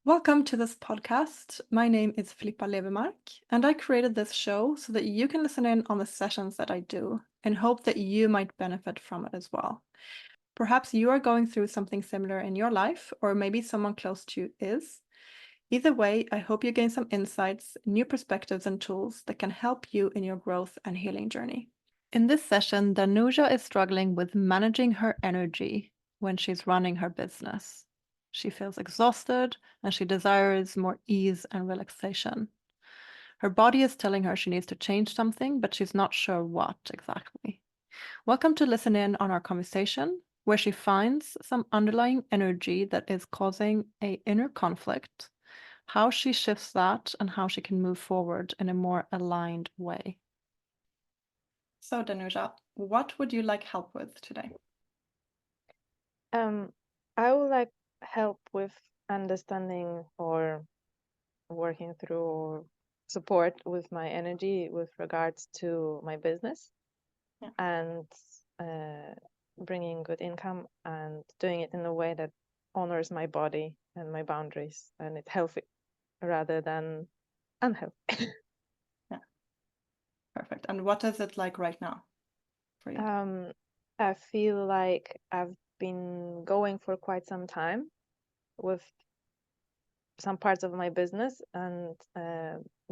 Welcome to this podcast. My name is Filippa Levemark, and I created this show so that you can listen in on the sessions that I do and hope that you might benefit from it as well. Perhaps you are going through something similar in your life, or maybe someone close to you is. Either way, I hope you gain some insights, new perspectives, and tools that can help you in your growth and healing journey. In this session, Danusia is struggling with managing her energy when she's running her business. She feels exhausted and she desires more ease and relaxation. Her body is telling her she needs to change something, but she's not sure what exactly. Welcome to listen in on our conversation, where she finds some underlying energy that is causing an inner conflict, how she shifts that, and how she can move forward in a more aligned way. So, Danusia, what would you like help with today? I would like help with understanding or working through or support with my energy with regards to my business Yeah. and uh, bringing good income and doing it in a way that honors my body and my boundaries and it's healthy rather than unhealthy. Yeah, perfect. And what is it like right now for you? um, I feel like I've been going for quite some time with some parts of my business and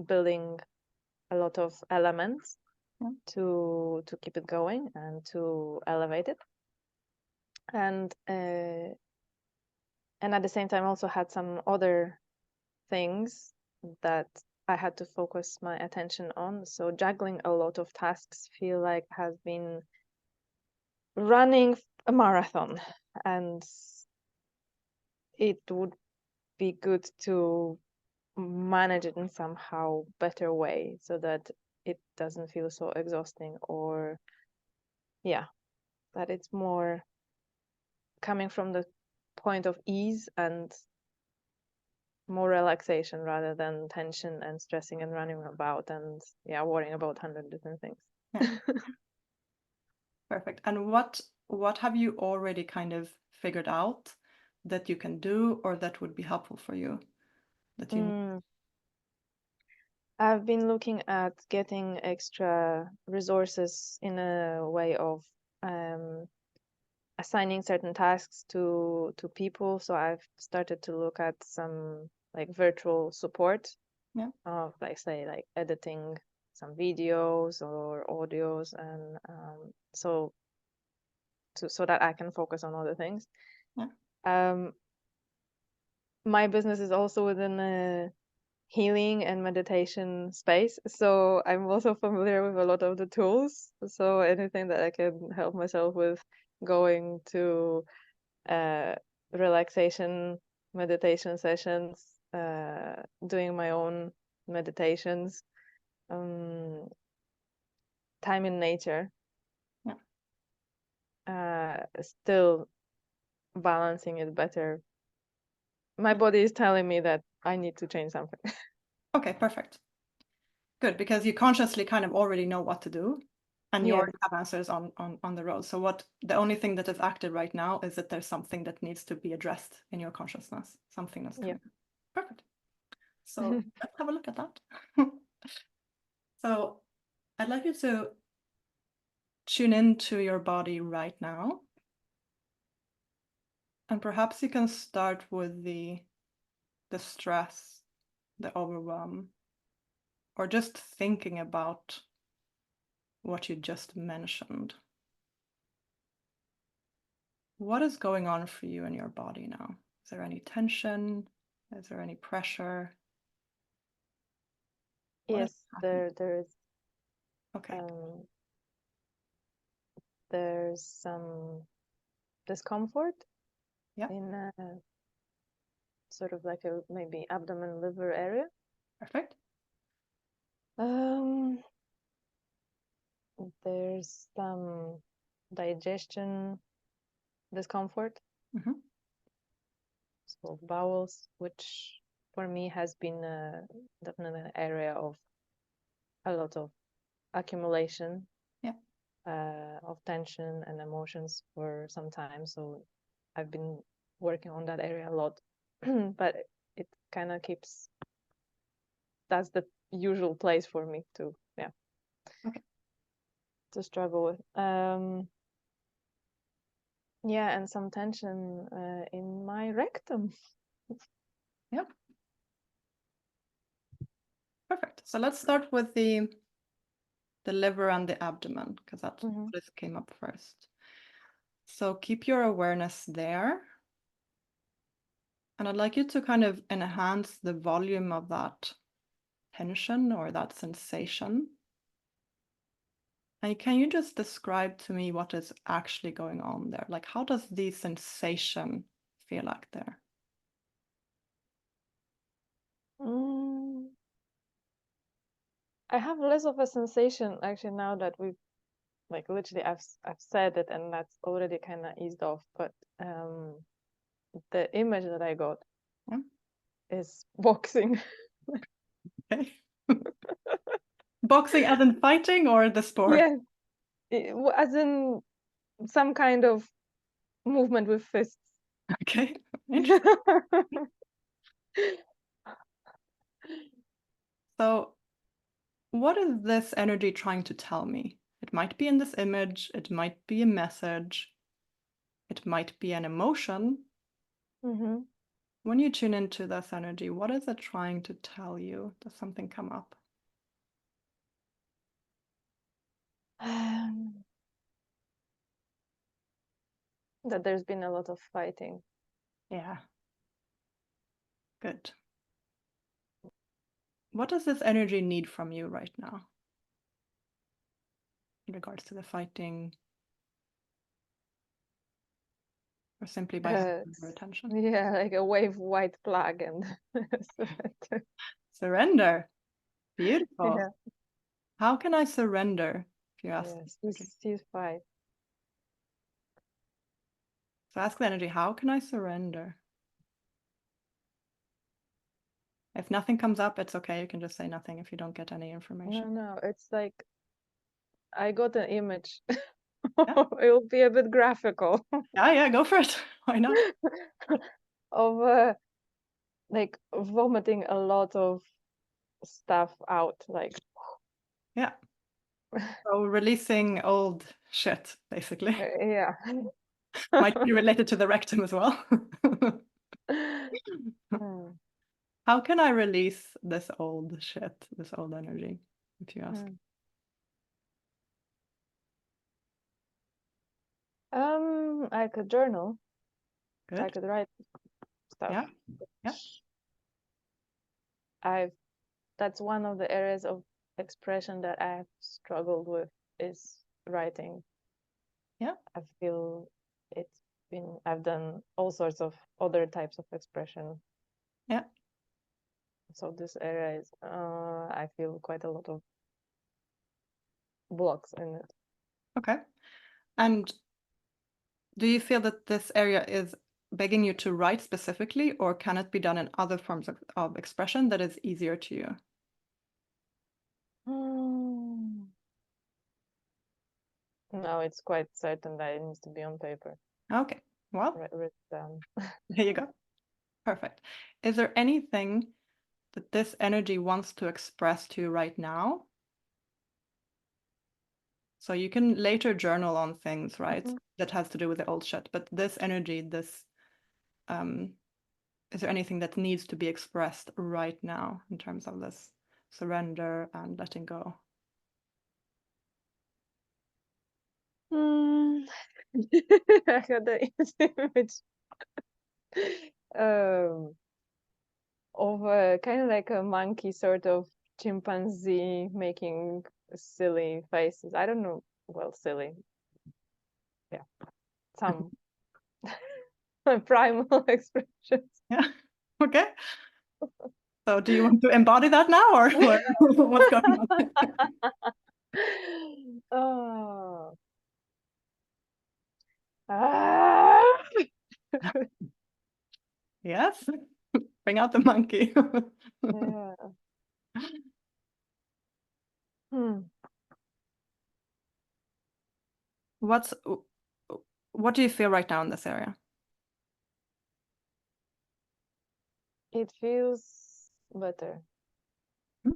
building a lot of elements Yeah. to keep it going and to elevate it. And at the same time also had some other things that I had to focus my attention on. So juggling a lot of tasks feel like has been running a marathon, and it would be good to manage it in somehow better way so that it doesn't feel so exhausting, or yeah, that it's more coming from the point of ease and more relaxation rather than tension and stressing and running about and yeah, worrying about 100 different things. Yeah, perfect. And what have you already kind of figured out that you can do or that would be helpful for you that you need? Mm, I've been looking at getting extra resources in a way of um, assigning certain tasks to people. So I've started to look at some like virtual support Yeah. of like say like editing some videos or audios, and so that I can focus on other things. Yeah. Um, my business is also within a healing and meditation space, so I'm also familiar with a lot of the tools. So anything that I can help myself with, going to uh, relaxation meditation sessions, doing my own meditations, um, time in nature, Yeah. still balancing it better. My body is telling me that I need to change something. Okay, perfect. Good, because you consciously kind of already know what to do and you Yes, already have answers on the road. So what the only thing that is active right now is that there's something that needs to be addressed in your consciousness, something that's yeah. coming. Perfect. So let's have a look at that. So I'd like you to tune into your body right now. And perhaps you can start with the stress, the overwhelm, or just thinking about what you just mentioned. What is going on for you in your body now? Is there any tension? Is there any pressure? What is Yes, happening? Okay. um there's some discomfort Yeah, in sort of like a maybe abdomen liver area. perfect. Um there's some digestion discomfort, Hmm. so bowels, which for me has been definitely an area of a lot of accumulation Yeah, of tension and emotions for some time. So I've been working on that area a lot, but it kind of keeps, that's the usual place for me to, Okay. to struggle with. Yeah, and some tension in my rectum. Yep. Perfect. So let's start with the liver and the abdomen, because that's what came up first. So keep your awareness there. And I'd like you to kind of enhance the volume of that tension or that sensation. And can you just describe to me what is actually going on there? Like, how does the sensation feel like there? I have less of a sensation actually now that we've, like, literally I've said it, and that's already kind of eased off. But the image that I got is boxing. Okay. Boxing as in fighting or the sport? Yes, as in some kind of movement with fists. Okay. Interesting. So what is this energy trying to tell me? It might be in this image, it might be a message, it might be an emotion. When you tune into this energy, what is it trying to tell you? Does something come up? That there's been a lot of fighting. Yeah. Good. What does this energy need from you right now in regards to the fighting, or simply by having your attention? Yeah, like a wave white flag and Surrender. Beautiful. Yeah. How can I surrender? If you ask. Yes, he's fine. So ask the energy, how can I surrender? If nothing comes up, it's okay. You can just say nothing if you don't get any information. No, it's like I got an image. Yeah. It will be a bit graphical. Yeah, go for it. Why not? Of like vomiting a lot of stuff out, like Yeah. So releasing old shit, basically. yeah. Might be related to the rectum as well. How can I release this old shit, this old energy, if you ask? I could journal. Good. I could write stuff. Yeah. That's one of the areas of expression that I've struggled with, is writing. Yeah. I feel I've done all sorts of other types of expression. Yeah. So this area is, I feel quite a lot of blocks in it. Okay. And do you feel that this area is begging you to write specifically, or can it be done in other forms of expression that is easier to you? No, it's quite certain that it needs to be on paper. Okay. Well, Written down. there you go. Perfect. Is there anything that this energy wants to express to you right now? So you can later journal on things, right? That has to do with the old shit. But this energy, is there anything that needs to be expressed right now in terms of this surrender and letting go? I got the image of a kind of like a monkey, sort of chimpanzee making silly faces. I don't know. Well, silly. Yeah. Some primal expressions. Yeah. Okay. So do you want to embody that now, or what's going on? Oh. Ah. Yes. Bring out the monkey. Yeah. What do you feel right now in this area? It feels better. Hmm?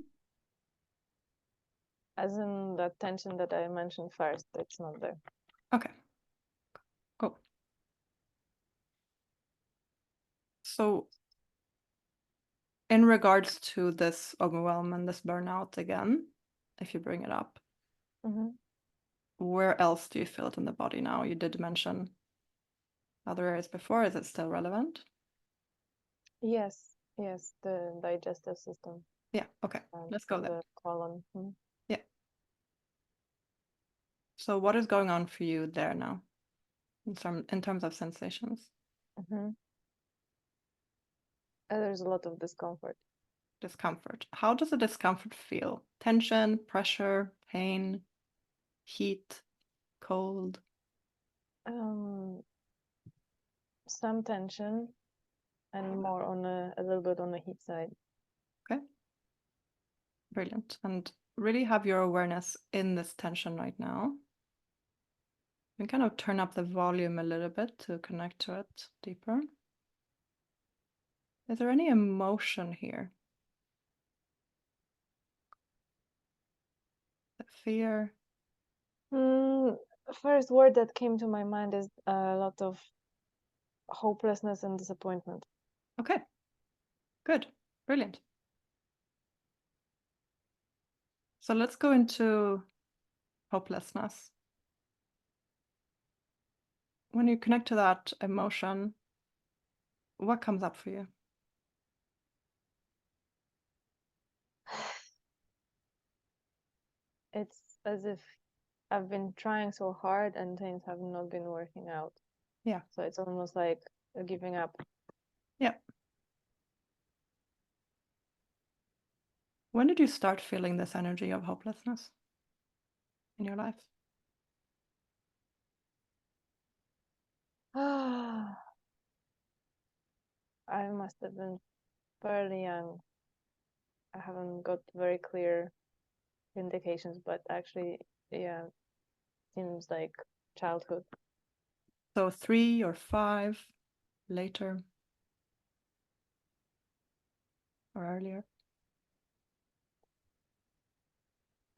As in that tension that I mentioned first, it's not there. Okay, cool. So in regards to this overwhelm and this burnout again, if you bring it up, where else do you feel it in the body now? You did mention other areas before. Is it still relevant? Yes, the digestive system Yeah, okay, and let's go there. the colon. Yeah. So what is going on for you there now in terms of sensations? There's a lot of discomfort. Discomfort. How does the discomfort feel? Tension, pressure, pain, heat, cold? Some tension and more on a little bit on the heat side. Okay. Brilliant. And really have your awareness in this tension right now. You can kind of turn up the volume a little bit to connect to it deeper. Is there any emotion here? The fear? First word that came to my mind is a lot of hopelessness and disappointment. Okay. Good. Brilliant. So let's go into hopelessness. When you connect to that emotion, what comes up for you? It's as if I've been trying so hard and things have not been working out. Yeah. So it's almost like giving up. Yeah. When did you start feeling this energy of hopelessness in your life? I must have been fairly young. I haven't got very clear indications, but actually, yeah, seems like childhood. So 3 or 5 later or earlier?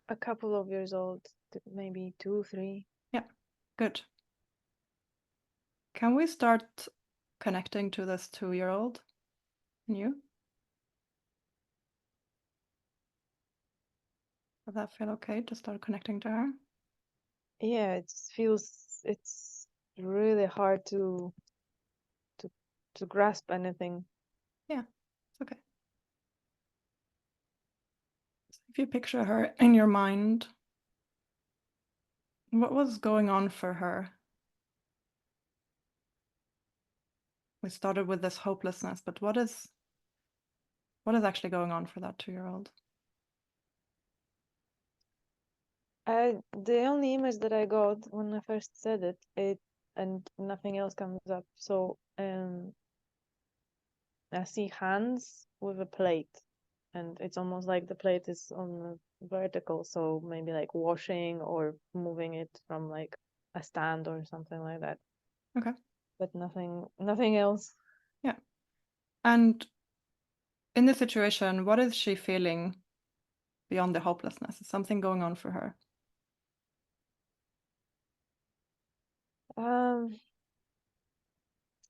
A couple of years old, maybe 2, 3. Yeah, good. Can we start connecting to this 2-year-old in you? Does that feel okay to start connecting to her? Yeah, it's really hard to grasp anything. Yeah, it's okay. So if you picture her in your mind, what was going on for her? We started with this hopelessness, but what is actually going on for that 2-year-old? The only image that I got when I first said it and nothing else comes up. So I see hands with a plate, and it's almost like the plate is on vertical, so maybe like washing or moving it from like a stand or something like that. Okay. But nothing else. Yeah. And in this situation, what is she feeling beyond the hopelessness? Is something going on for her?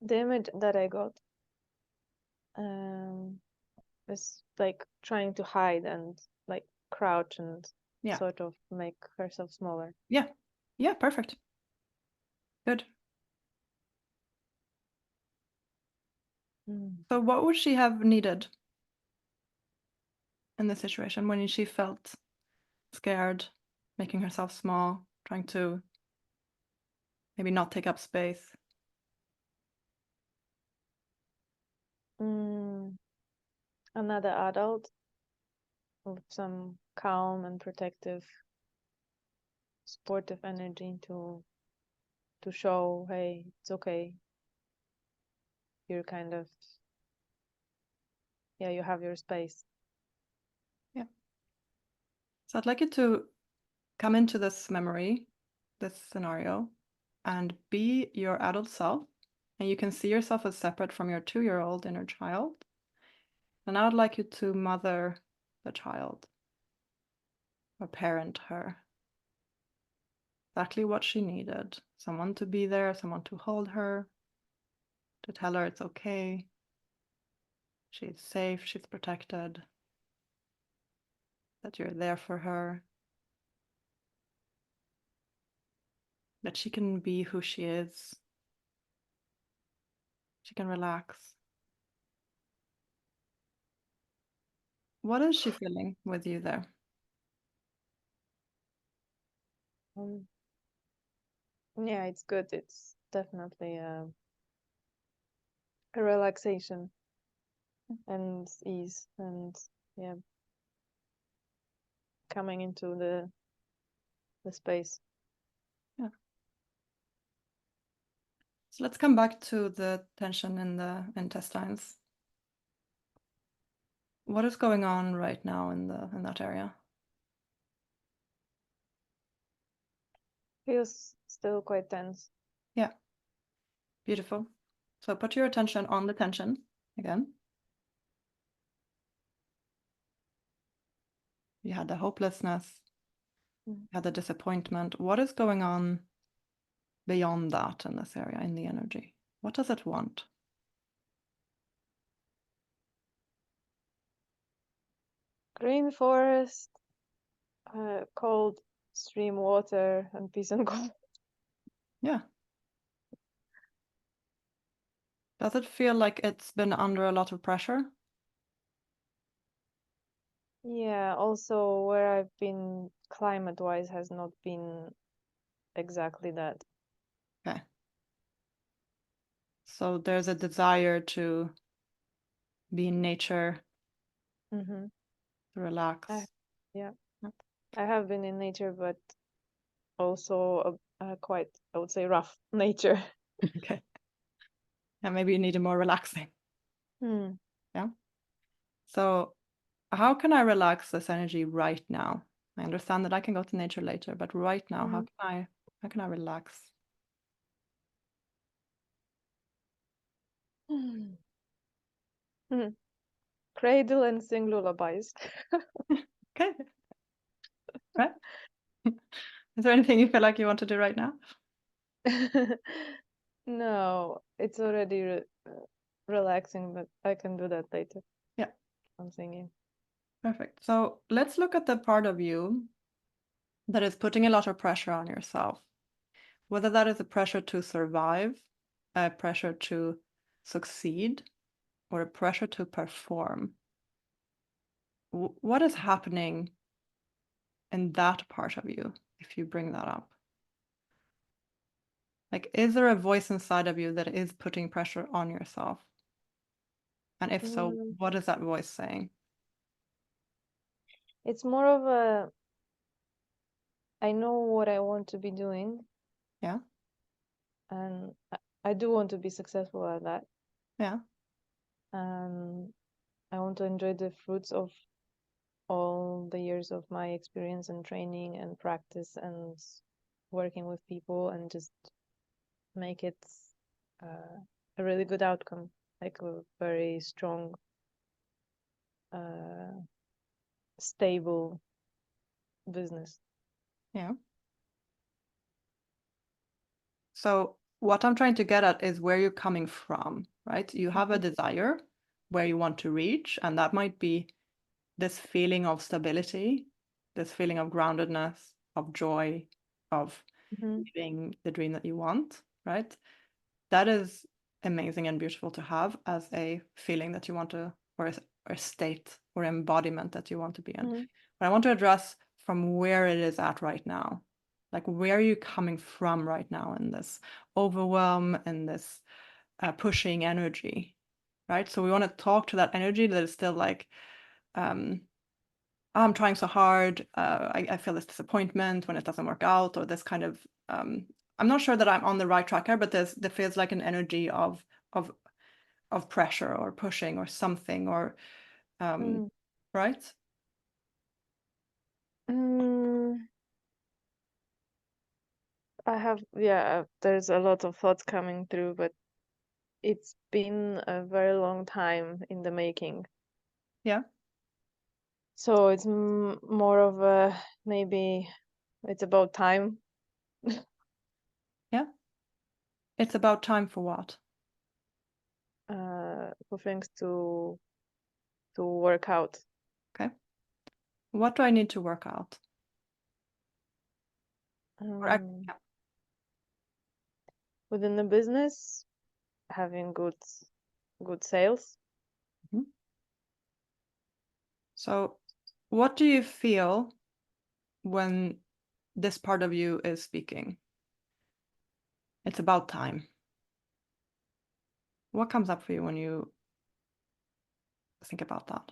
The image that I got is like trying to hide and like crouch and Yeah. sort of make herself smaller. Yeah. Yeah, perfect. Good. So what would she have needed in this situation when she felt scared, making herself small, trying to maybe not take up space? Another adult with some calm and protective, supportive energy to show, hey, it's okay. You're kind of, yeah, you have your space. Yeah. So I'd like you to come into this memory, this scenario, and be your adult self. And you can see yourself as separate from your 2-year-old inner child. And I would like you to mother the child or parent her. Exactly what she needed. Someone to be there, someone to hold her, to tell her it's okay. She's safe, she's protected, that you're there for her, that she can be who she is. She can relax. What is she feeling with you there? Um, yeah, it's good. It's definitely a relaxation and ease, and yeah, coming into the space. Yeah. So let's come back to the tension in the intestines. What is going on right now in that area? Feels still quite tense. Yeah. Beautiful. So put your attention on the tension again. You had the hopelessness, you had the disappointment. What is going on beyond that in this area, in the energy? What does it want? Green forest, cold stream water, and peace and quiet. Yeah. Does it feel like it's been under a lot of pressure? Yeah, also where I've been climate-wise has not been exactly that. Okay. So there's a desire to be in nature, Mm-hmm. to relax. Yeah, Yep. I have been in nature, but also a quite, I would say, rough nature. Okay. And maybe you need a more relaxing. Hmm. Yeah. So how can I relax this energy right now? I understand that I can go to nature later, but right now, Mhm. how can I relax? Hmm. Hmm. Cradle and sing lullabies. Okay. Right. Is there anything you feel like you want to do right now? No, it's already relaxing, but I can do that later. Yeah. I'm singing. Perfect. So let's look at the part of you that is putting a lot of pressure on yourself, whether that is a pressure to survive, a pressure to succeed, or a pressure to perform. What is happening in that part of you if you bring that up? Like, is there a voice inside of you that is putting pressure on yourself? And if so, Mm, what is that voice saying? it's more of a, I know what I want to be doing, Yeah, and I do want to be successful at that. yeah, And I want to enjoy the fruits of all the years of my experience and training and practice and working with people and just make it uh, a really good outcome, like a very strong, uh, stable business. yeah. So what I'm trying to get at is where you're coming from, right? You have a desire where you want to reach, and that might be this feeling of stability, this feeling of groundedness, of joy, of Mm-hmm. living the dream that you want, right? That is amazing and beautiful to have as a feeling that you want to, or a state or embodiment that you want to be in. Mm-hmm. But I want to address from where it is at right now. Like, where are you coming from right now in this overwhelm and this pushing energy, right? So we want to talk to that energy that is still like, um, I'm trying so hard. I feel this disappointment when it doesn't work out, or this kind of. I'm not sure that I'm on the right track here, but there feels like an energy of of pressure or pushing or something, or Mm-hmm. right? Mm, I have, yeah, there's a lot of thoughts coming through, but it's been a very long time in the making. Yeah. So it's more of a maybe it's about time. Yeah. It's about time for what? For things to work out. Okay. What do I need to work out? Um, Within the business, having good sales. Mhm. So, what do you feel when this part of you is speaking? It's about time. What comes up for you when you think about that?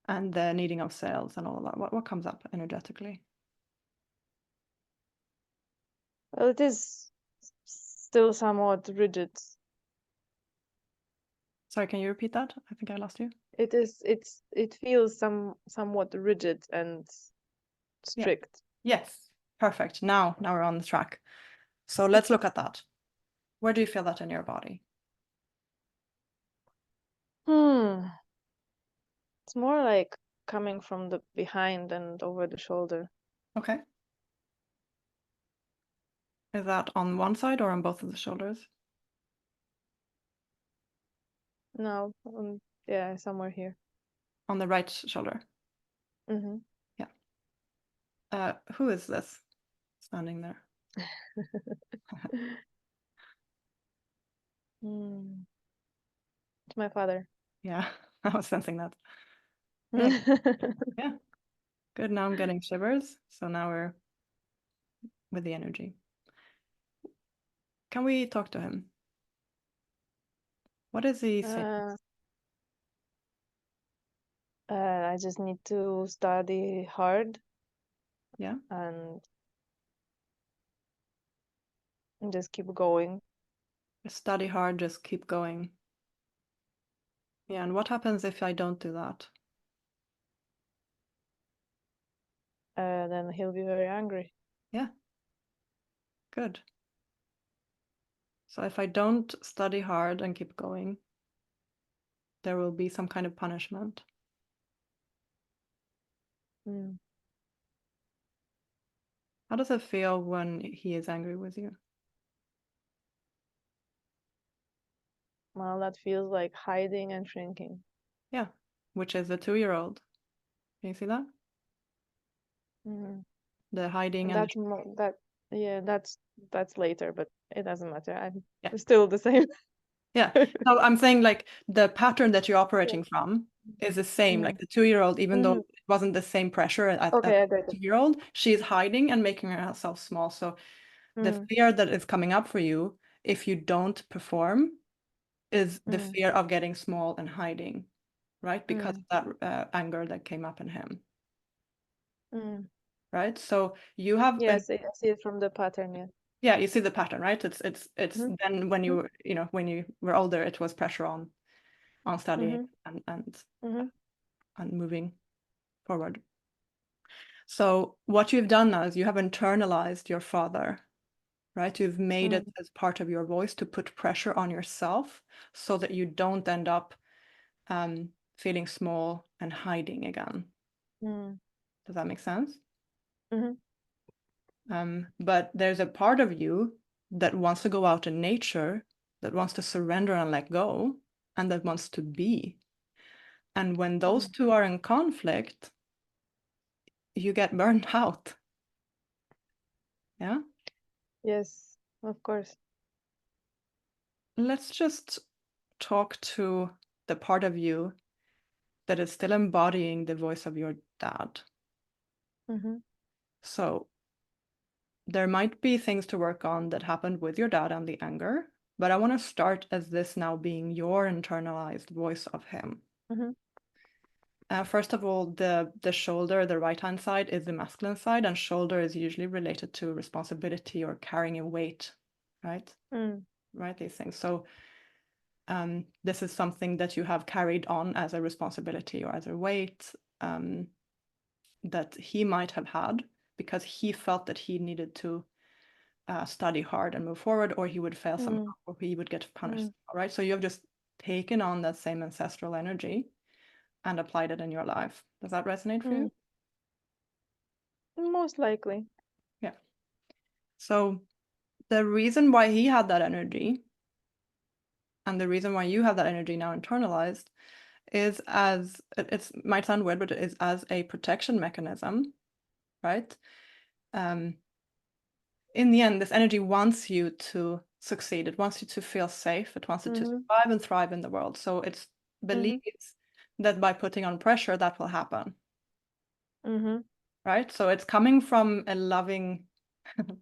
And the needing of sales and all of that. What comes up energetically? Well, it is still somewhat rigid. Sorry, can you repeat that? I think I lost you. It feels somewhat rigid and Yeah. strict. Yes. Perfect. Now we're on the track. So let's look at that. Where do you feel that in your body? It's more like coming from the behind and over the shoulder. Okay. Is that on one side or on both of the shoulders? No, yeah, somewhere here. On the right shoulder. Mm-hmm. Yeah. Who is this standing there? It's my father. Yeah, I was sensing that. Yeah, yeah. Good. Now I'm getting shivers. So now we're with the energy. Can we talk to him? What is he saying? I just need to study hard Yeah. and just keep going. Study hard, just keep going. Yeah. And what happens if I don't do that? Then he'll be very angry. Yeah. Good. So if I don't study hard and keep going, there will be some kind of punishment. Mm. How does it feel when he is angry with you? Well, that feels like hiding and shrinking. Yeah. Which is a 2-year-old. Can you see that? Mm-hmm. The hiding and That's yeah, that's later, but it doesn't matter. I'm yeah. still the same. Yeah. So I'm saying like the pattern that you're operating Yeah. from is the same. Mm-hmm. Like the 2-year-old, even though Mm-hmm. it wasn't the same pressure as Okay, I the got it. 2-year-old, she's hiding and making herself small. So the Mm, fear that is coming up for you if you don't perform is the mm, fear of getting small and hiding, right? Because mm, of that anger that came up in him, mm. right? So you have been, Yes, I see it from the pattern, yeah. yeah, you see the pattern, right? It's Mm-hmm. then when you when you were older, it was pressure on studying Mm-hmm. and Mm-hmm. and moving forward. So what you've done now is you have internalized your father, right? You've made it Mm, as part of your voice to put pressure on yourself so that you don't end up feeling small and hiding again. mm, Does that make sense? mm-hmm. But there's a part of you that wants to go out in nature, that wants to surrender and let go, and that wants to be. And when those two are in conflict, you get burned out. Yeah. Yes, of course. Let's just talk to the part of you that is still embodying the voice of your dad. Mm-hmm. So there might be things to work on that happened with your dad and the anger, but I want to start as this now being your internalized voice of him. Mm-hmm. First of all, the shoulder, the right-hand side, is the masculine side, and shoulder is usually related to responsibility or carrying a weight, right? Mm, Right, these things. So this is something that you have carried on as a responsibility or as a weight that he might have had because he felt that he needed to study hard and move forward, or he would fail somehow, or he would get punished. mm, All right. So you have just taken on that same ancestral energy and applied it in your life. Does that resonate for you? Most likely. Yeah. So the reason why he had that energy and the reason why you have that energy now internalized is as it might sound weird, but it is as a protection mechanism, right? In the end, this energy wants you to succeed. It wants you to feel safe. It wants you to survive and thrive in the world. So it believes that by putting on pressure, that will happen. Right? So it's coming from a loving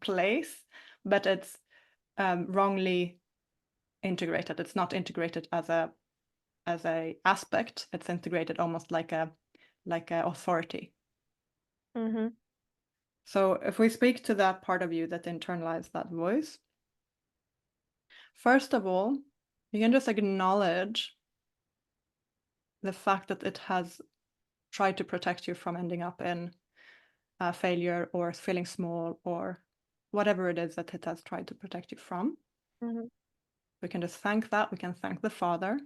place, but it's wrongly integrated. It's not integrated as a aspect. It's integrated almost like a authority. So if we speak to that part of you that internalized that voice, first of all, you can just acknowledge the fact that it has tried to protect you from ending up in failure or feeling small or whatever it is that it has tried to protect you from. We can just thank that. We can thank the Father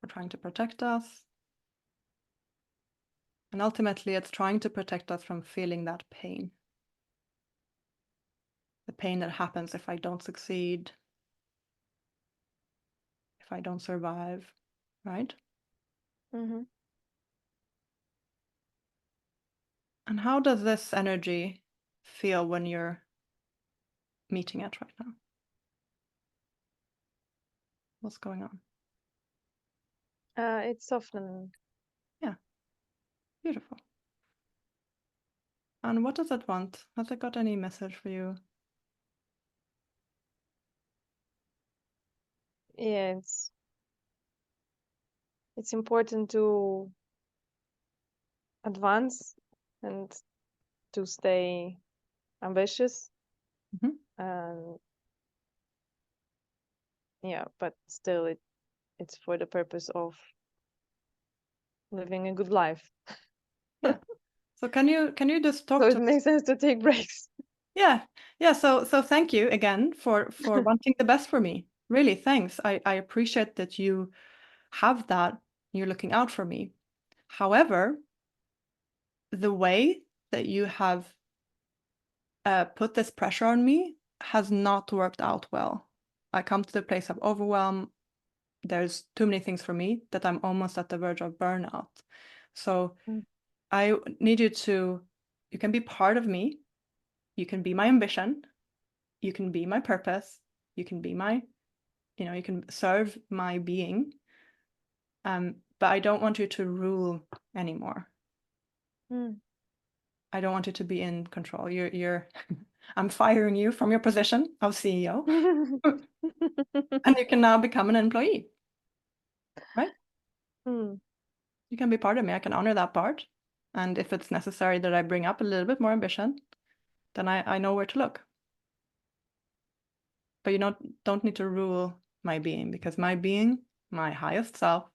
for trying to protect us. And ultimately, it's trying to protect us from feeling that pain. The pain that happens if I don't succeed, if I don't survive, right? And how does this energy feel when you're meeting it right now? What's going on? It's softening. Yeah, beautiful. And what does it want? Has it got any message for you? Yeah, it's important to advance and to stay ambitious. And yeah, but still it's for the purpose of living a good life. Yeah. So can you just talk So to it makes sense to take breaks. Yeah. So thank you again for wanting the best for me. Really, thanks. I appreciate that you have that. You're looking out for me. However, the way that you have put this pressure on me has not worked out well. I come to the place of overwhelm. There's too many things for me that I'm almost at the verge of burnout. So I need you can be part of me. You can be my ambition. You can be my purpose. You can be my, you can serve my being. But I don't want you to rule anymore. I don't want you to be in control. I'm firing you from your position of CEO, and you can now become an employee, right? You can be part of me. I can honor that part. And if it's necessary that I bring up a little bit more ambition, then I know where to look. But you don't need to rule my being, because my being, my highest self,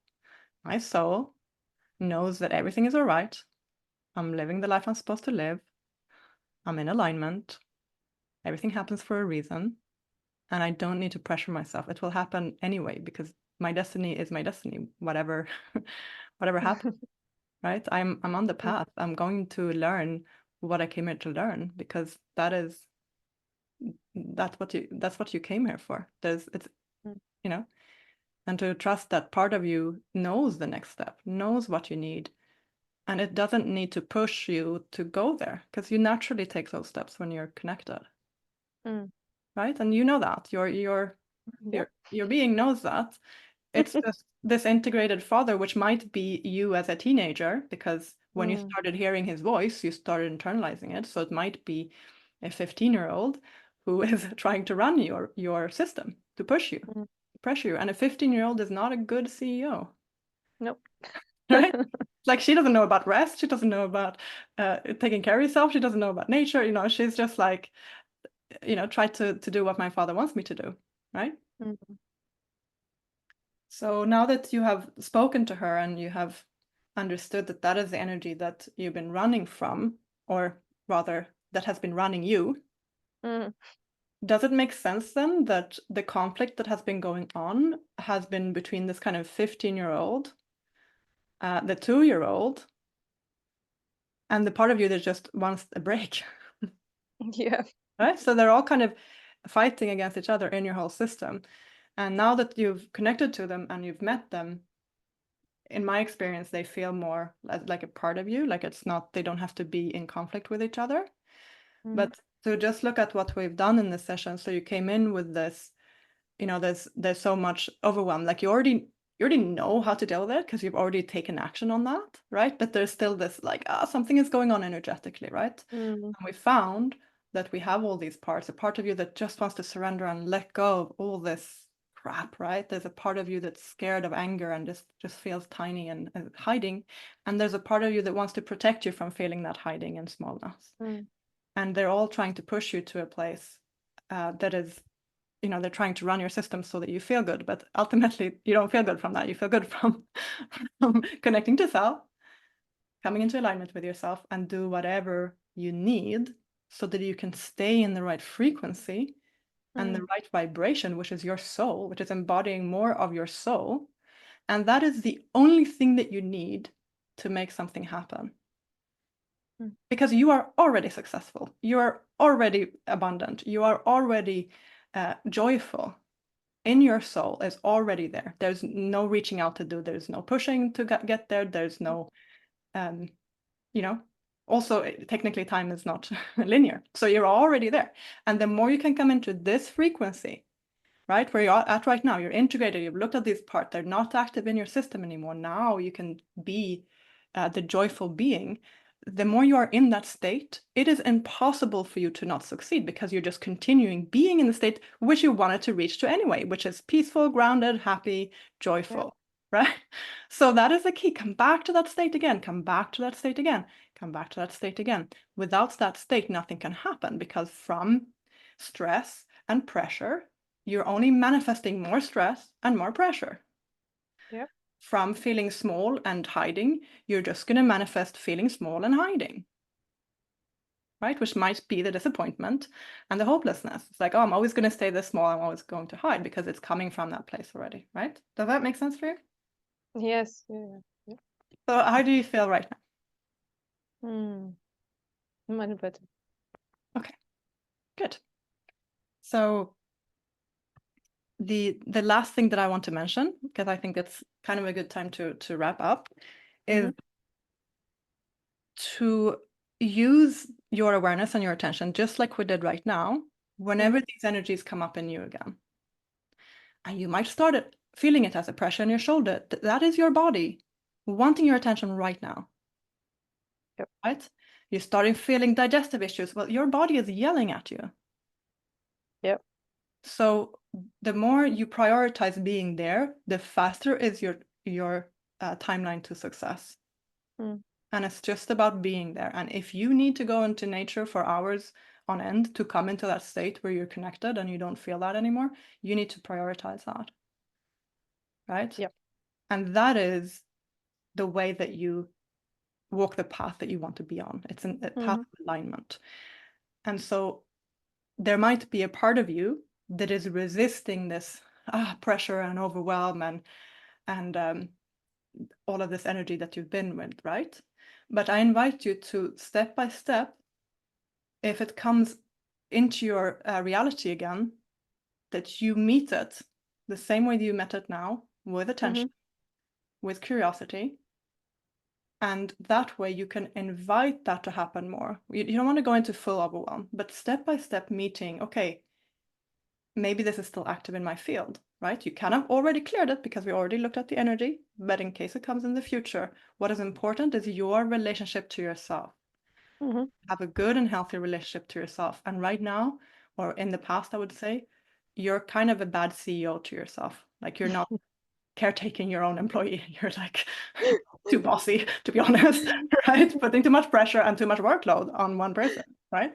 my soul, knows that everything is all right. I'm living the life I'm supposed to live. I'm in alignment. Everything happens for a reason. And I don't need to pressure myself. It will happen anyway, because my destiny is my destiny, whatever happens, right? I'm on the path. I'm going to learn what I came here to learn, because that's what you came here for. And to trust that part of you knows the next step, knows what you need. And it doesn't need to push you to go there, because you naturally take those steps when you're connected. Right? And you know that. Your being knows that. It's just this integrated father, which might be you as a teenager, because when you started hearing his voice, you started internalizing it. So it might be a 15-year-old who is trying to run your system, to push you, pressure you. And a 15-year-old is not a good CEO. Nope. Right? Like, she doesn't know about rest. She doesn't know about taking care of herself. She doesn't know about nature. She's just like, try to do what my father wants me to do. Right? So now that you have spoken to her and you have understood that that is the energy that you've been running from, or rather that has been running you, does it make sense then that the conflict that has been going on has been between this kind of 15-year-old the 2-year-old, and the part of you that just wants a break. Yeah. Right? So they're all kind of fighting against each other in your whole system. And now that you've connected to them and you've met them, in my experience, they feel more like a part of you. Like it's not, they don't have to be in conflict with each other. But to just look at what we've done in this session. So you came in with this, there's so much overwhelm. Like you already know how to deal with it because you've already taken action on that, right? But there's still this like, something is going on energetically, right? And we found that we have all these parts, a part of you that just wants to surrender and let go of all this crap, right? There's a part of you that's scared of anger and just feels tiny and hiding. And there's a part of you that wants to protect you from feeling that hiding and smallness. And they're all trying to push you to a place that is, they're trying to run your system so that you feel good, but ultimately you don't feel good from that. You feel good from connecting to self, coming into alignment with yourself, and do whatever you need so that you can stay in the right frequency and the right vibration, which is your soul, which is embodying more of your soul. And that is the only thing that you need to make something happen. Because you are already successful, you are already abundant, you are already joyful. In your soul is already there. There's no reaching out to do. There's no pushing to get there. There's no, also technically time is not linear. So you're already there. And the more you can come into this frequency, right, where you're at right now, you're integrated, you've looked at these parts, they're not active in your system anymore. Now you can be the joyful being. The more you are in that state, it is impossible for you to not succeed because you're just continuing being in the state which you wanted to reach to anyway, which is peaceful, grounded, happy, joyful, right? So that is the key. Come back to that state again, come back to that state again, come back to that state again. Without that state, nothing can happen because from stress and pressure, you're only manifesting more stress and more pressure. Yep. From feeling small and hiding, you're just going to manifest feeling small and hiding, right? Which might be the disappointment and the hopelessness. It's like, oh, I'm always going to stay this small. I'm always going to hide because it's coming from that place already, right? Does that make sense for you? Yes. Yeah. So how do you feel right now? Much better. Okay, good. So the last thing that I want to mention, because I think it's kind of a good time to wrap up, is to use your awareness and your attention, just like we did right now, whenever these energies come up in you again. And you might start feeling it as a pressure in your shoulder. That is your body wanting your attention right now. Yep. Right? You're starting feeling digestive issues. Well, your body is yelling at you. Yep. So the more you prioritize being there, the faster is your timeline to success. And it's just about being there. And if you need to go into nature for hours on end to come into that state where you're connected and you don't feel that anymore, you need to prioritize that. Right? Yep. And that is the way that you walk the path that you want to be on. It's a path of alignment. And so there might be a part of you that is resisting this pressure and overwhelm and all of this energy that you've been with, right? But I invite you to step by step, if it comes into your reality again, that you meet it the same way that you met it now, with attention, with curiosity. And that way you can invite that to happen more. You don't want to go into full overwhelm, but step by step meeting, okay, maybe this is still active in my field, right? You kind of already cleared it because we already looked at the energy, but in case it comes in the future, what is important is your relationship to yourself. Have a good and healthy relationship to yourself. And right now, or in the past, I would say, you're kind of a bad CEO to yourself. Like you're not caretaking your own employee. You're like too bossy, to be honest, right? Putting too much pressure and too much workload on one person, right?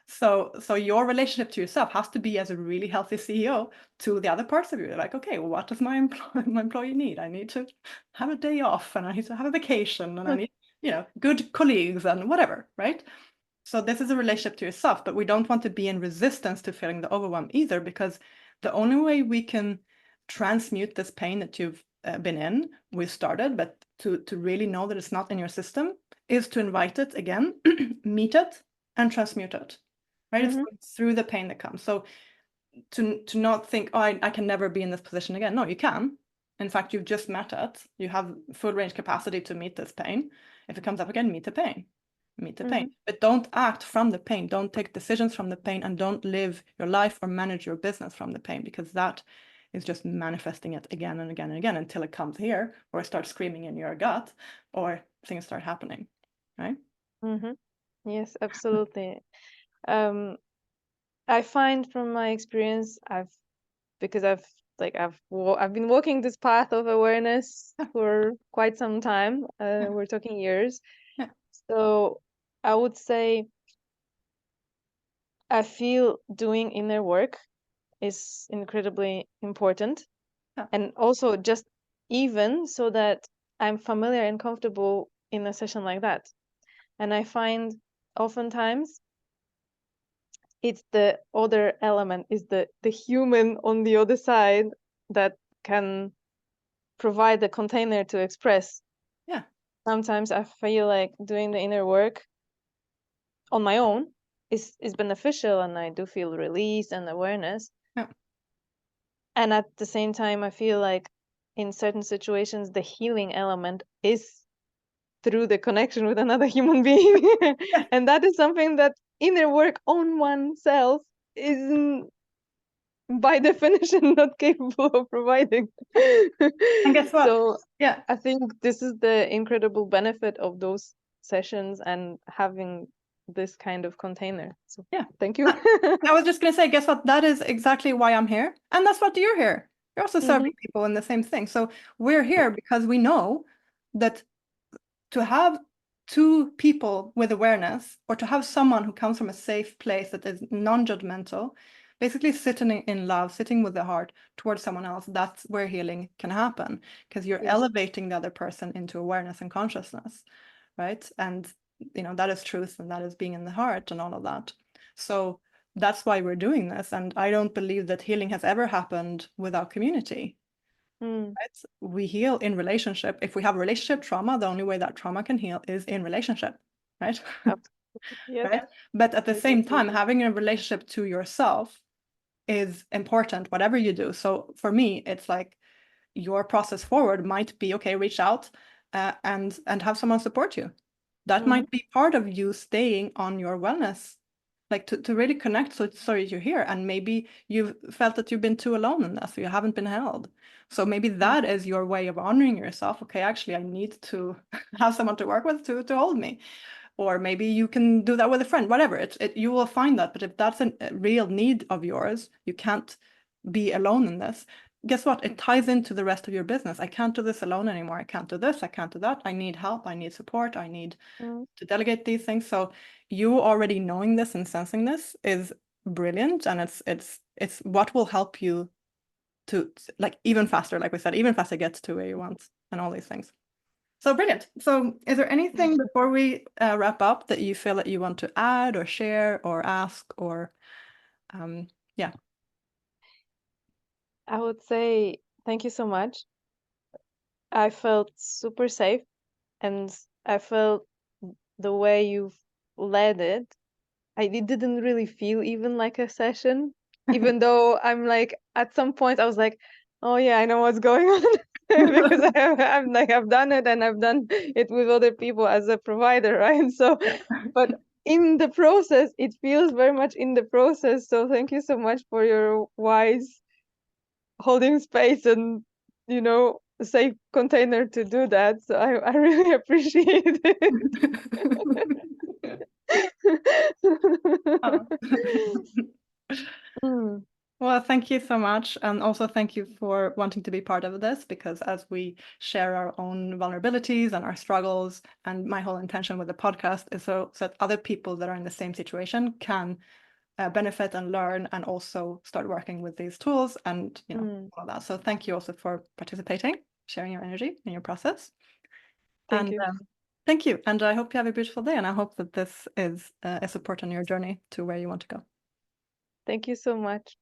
So your relationship to yourself has to be as a really healthy CEO to the other parts of you. Like, okay, well, what does my employee need? I need to have a day off, and I need to have a vacation, and I need, good colleagues and whatever, right? So this is a relationship to yourself, but we don't want to be in resistance to feeling the overwhelm either, because the only way we can transmute this pain that you've been in, we've started, but to really know that it's not in your system is to invite it again, meet it, and transmute it, right? It's through the pain that comes. So to not think, oh, I can never be in this position again. No, you can. In fact, you've just met it. You have full range capacity to meet this pain. If it comes up again, meet the pain. Meet the pain. But don't act from the pain. Don't take decisions from the pain, and don't live your life or manage your business from the pain, because that is just manifesting it again and again and again until it comes here, or it starts screaming in your gut, or things start happening, right? Yes, absolutely. I find from my experience, because I've been walking this path of awareness for quite some time. We're talking years. Yeah. So I would say I feel doing inner work is incredibly important. Yeah. And also just even so that I'm familiar and comfortable in a session like that. And I find oftentimes it's the other element, is the human on the other side that can provide the container to express. Yeah. Sometimes I feel like doing the inner work on my own is beneficial, and I do feel release and awareness. Yeah. And at the same time, I feel like in certain situations, the healing element is through the connection with another human being. Yeah. And that is something that inner work on oneself isn't by definition not capable of providing. And guess what? So Yeah. I think this is the incredible benefit of those sessions and having this kind of container. So Yeah. thank you. I was just going to say, guess what? That is exactly why I'm here. And that's what you're here. You're also serving people in the same thing. So we're here because we know that to have two people with awareness, or to have someone who comes from a safe place that is non-judgmental, basically sitting in love, sitting with the heart towards someone else, that's where healing can happen, because you're elevating the other person into awareness and consciousness, right? And that is truth, and that is being in the heart and all of that. So that's why we're doing this. And I don't believe that healing has ever happened without community. Right? We heal in relationship. If we have relationship trauma, the only way that trauma can heal is in relationship, right? Yes. Right? But at the Yes, same time, absolutely. having a relationship to yourself is important, whatever you do. So for me, it's like your process forward might be, okay, reach out and have someone support you. That might be part of you staying on your wellness, like to really connect. So you're here, and maybe you've felt that you've been too alone in this, so you haven't been held. So maybe that is your way of honoring yourself. Okay, actually, I need to have someone to work with to hold me. Or maybe you can do that with a friend, whatever. You will find that. But if that's a real need of yours, you can't be alone in this. Guess what? It ties into the rest of your business. I can't do this alone anymore. I can't do this. I can't do that. I need help. I need support. I need to delegate these things. So you already knowing this and sensing this is brilliant. And it's what will help you to like even faster, like we said, even faster get to where you want and all these things. So brilliant. So is there anything before we wrap up that you feel that you want to add or share or ask or yeah. I would say thank you so much. I felt super safe, and I felt the way you've led it. It didn't really feel even like a session, even though I'm like, at some point I was like, oh yeah, I know what's going on. Because I've done it, and I've done it with other people as a provider, right? So, but in the process, it feels very much in the process. So thank you so much for your wise holding space and, a safe container to do that. So I really appreciate Oh. it. Well, thank you so much. And also thank you for wanting to be part of this, because as we share our own vulnerabilities and our struggles, and my whole intention with the podcast is so that other people that are in the same situation can benefit and learn, and also start working with these tools and all that. So thank you also for participating, sharing your energy in your process. Thank you. Thank you. And I hope you have a beautiful day, and I hope that this is a support on your journey to where you want to go. Thank you so much.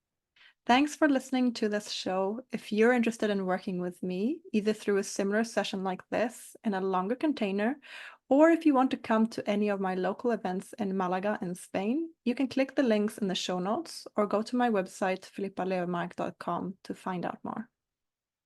Thanks for listening to this show. If you're interested in working with me, either through a similar session like this in a longer container, or if you want to come to any of my local events in Malaga in Spain, you can click the links in the show notes or go to my website, filippalevermark.com, to find out more.